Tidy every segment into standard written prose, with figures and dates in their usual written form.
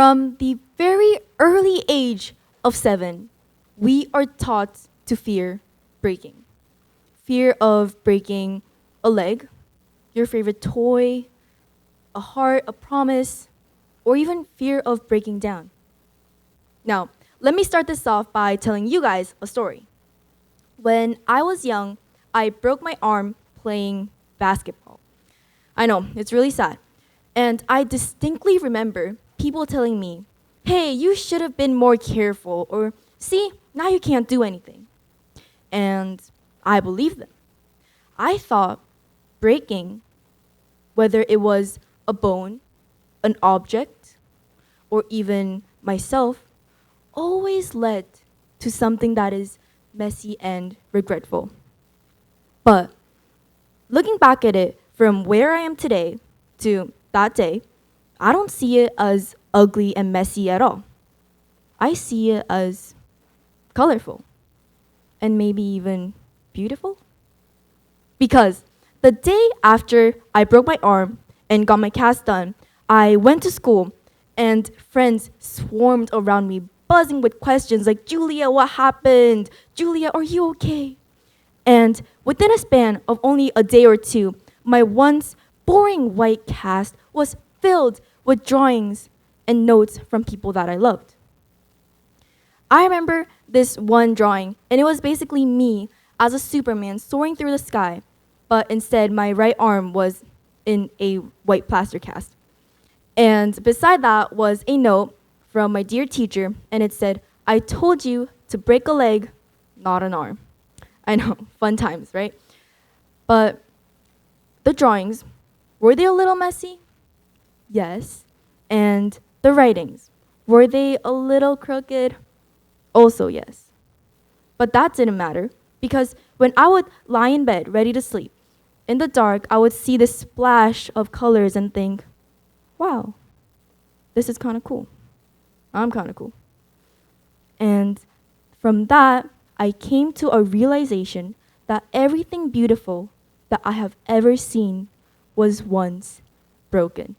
From the very early age of 7, we are taught to fear breaking. Fear of breaking a leg, your favorite toy, a heart, a promise, or even fear of breaking down. Now, let me start this off by telling you guys a story. When I was young, I broke my arm playing basketball. I know, it's really sad. And I distinctly remember people telling me, hey, you should have been more careful, or see, now you can't do anything. And I believed them. I thought breaking, whether it was a bone, an object, or even myself, always led to something that is messy and regretful. But looking back at it from where I am today to that day, I don't see it as ugly and messy at all. I see it as colorful and maybe even beautiful. Because the day after I broke my arm and got my cast done, I went to school and friends swarmed around me, buzzing with questions like, Julia, what happened? Julia, are you okay? And within a span of only a day or two, my once boring white cast was filled with drawings and notes from people that I loved. I remember this one drawing, and it was basically me as a Superman soaring through the sky, but instead my right arm was in a white plaster cast. And beside that was a note from my dear teacher, and it said, I told you to break a leg, not an arm. I know, fun times, right? But the drawings, were they a little messy? Yes. And the writings, were they a little crooked? Also yes. But that didn't matter, because when I would lie in bed ready to sleep, in the dark, I would see this splash of colors and think, wow, this is kind of cool. I'm kind of cool. And from that, I came to a realization that everything beautiful that I have ever seen was once broken.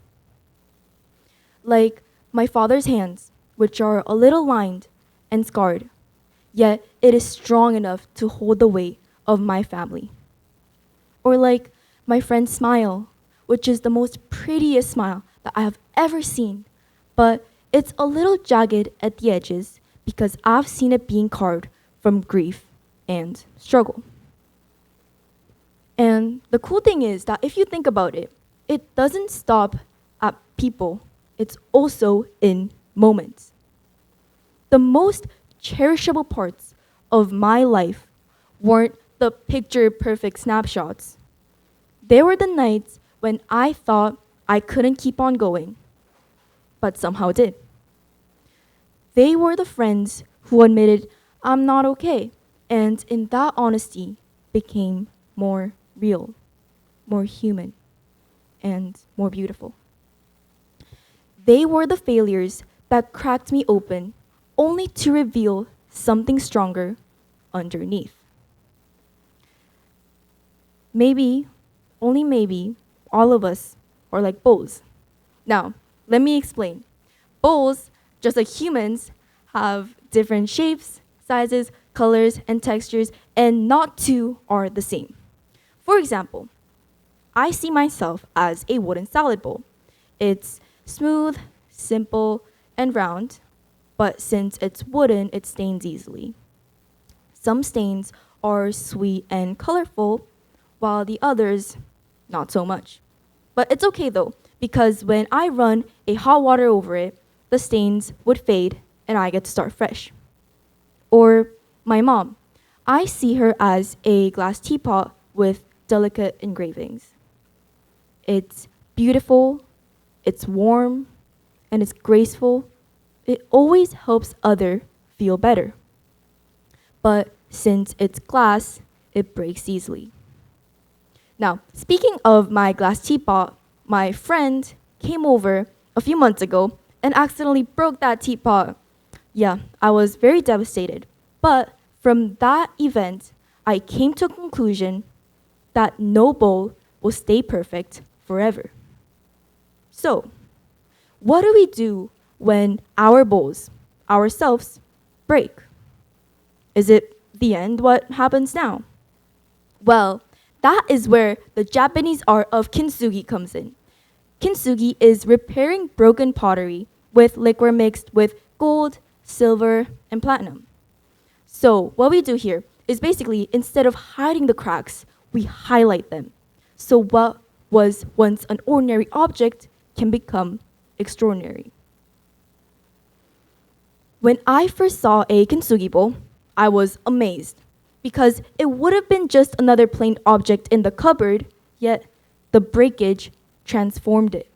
Like my father's hands, which are a little lined and scarred, yet it is strong enough to hold the weight of my family. Or like my friend's smile, which is the most prettiest smile that I have ever seen, but it's a little jagged at the edges because I've seen it being carved from grief and struggle. And the cool thing is that if you think about it, it doesn't stop at people, it's also in moments. The most cherishable parts of my life weren't the picture perfect snapshots. They were the nights when I thought I couldn't keep on going, but somehow did. They were the friends who admitted I'm not okay, and in that honesty became more real, more human, and more beautiful. They were the failures that cracked me open only to reveal something stronger underneath. Maybe, only maybe, all of us are like bowls. Now, let me explain. Bowls, just like humans, have different shapes, sizes, colors, and textures, and not two are the same. For example, I see myself as a wooden salad bowl. It's smooth, simple, and round, but since it's wooden, it stains easily. Some stains are sweet and colorful, while the others, not so much. But it's okay though, because when I run a hot water over it, the stains would fade and I get to start fresh. Or my mom. I see her as a glass teapot with delicate engravings. It's beautiful, it's warm, and it's graceful. It always helps others feel better. But since it's glass, it breaks easily. Now, speaking of my glass teapot, my friend came over a few months ago and accidentally broke that teapot. Yeah, I was very devastated. But from that event, I came to a conclusion that no bowl will stay perfect forever. So, what do we do when our bowls, ourselves, break. Is it the end? What happens now? Well, that is where the Japanese art of Kinsugi comes in. Kinsugi is repairing broken pottery with liquor mixed with gold, silver, and platinum. So what we do here is basically, instead of hiding the cracks, we highlight them. So what was once an ordinary object can become extraordinary. When I first saw a kintsugi bowl, I was amazed because it would have been just another plain object in the cupboard, yet the breakage transformed it.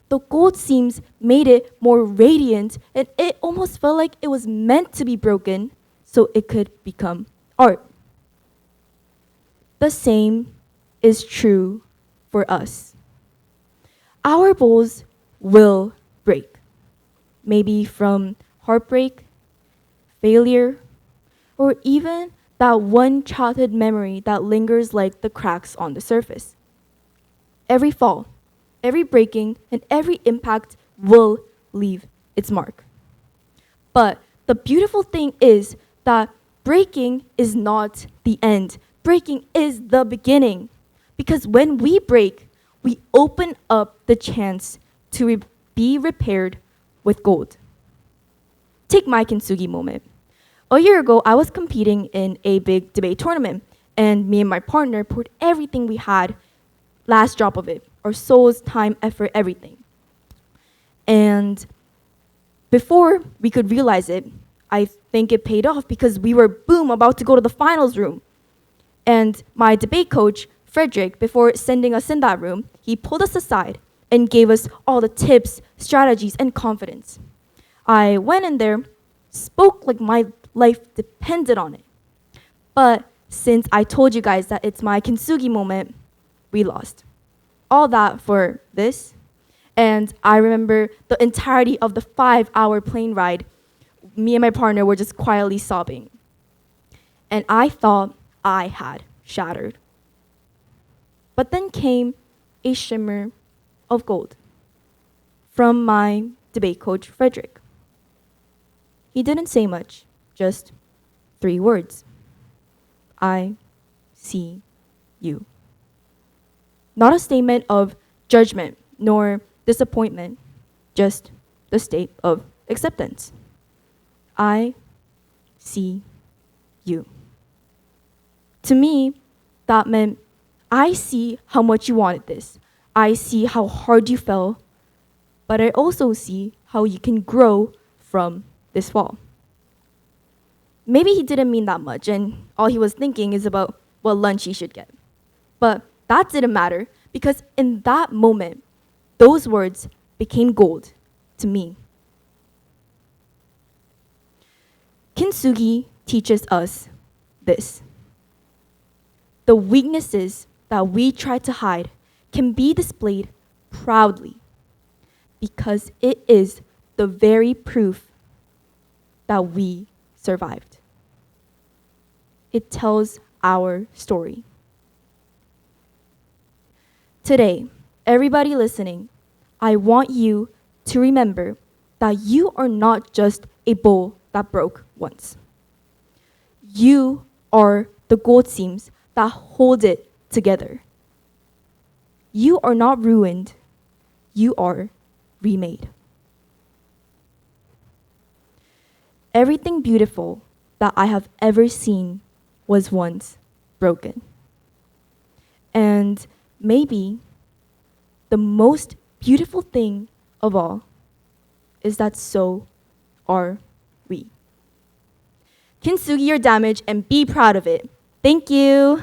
The gold seams made it more radiant, and it almost felt like it was meant to be broken so it could become art. The same is true for us. Our bowls will break, maybe from heartbreak, failure, or even that one childhood memory that lingers like the cracks on the surface. Every fall, every breaking, and every impact will leave its mark. But the beautiful thing is that breaking is not the end. Breaking is the beginning. Because when we break, we open up the chance to be repaired with gold. Take my kintsugi moment. A year ago, I was competing in a big debate tournament, and me and my partner poured everything we had, last drop of it, our souls, time, effort, everything. And before we could realize it, I think it paid off because we were, boom, about to go to the finals room. And my debate coach, Frederick, before sending us in that room, he pulled us aside and gave us all the tips, strategies, and confidence. I went in there, spoke like my life depended on it. But since I told you guys that it's my kintsugi moment, we lost. All that for this. And I remember the entirety of the 5-hour plane ride, me and my partner were just quietly sobbing. And I thought I had shattered. But then came a shimmer of gold from my debate coach, Frederick. He didn't say much, just 3 words. I see you. Not a statement of judgment nor disappointment, just the state of acceptance. I see you. To me, that meant I see how much you wanted this. I see how hard you fell, but I also see how you can grow from this fall. Maybe he didn't mean that much, and all he was thinking is about what lunch he should get. But that didn't matter, because in that moment, those words became gold to me. Kinsugi teaches us this. The weaknesses that we try to hide can be displayed proudly because it is the very proof that we survived. It tells our story. Today, everybody listening, I want you to remember that you are not just a bowl that broke once. You are the gold seams that hold it together. You are not ruined. You are remade. Everything beautiful that I have ever seen was once broken. And maybe the most beautiful thing of all is that so are we. Kintsugi your damage and be proud of it. Thank you.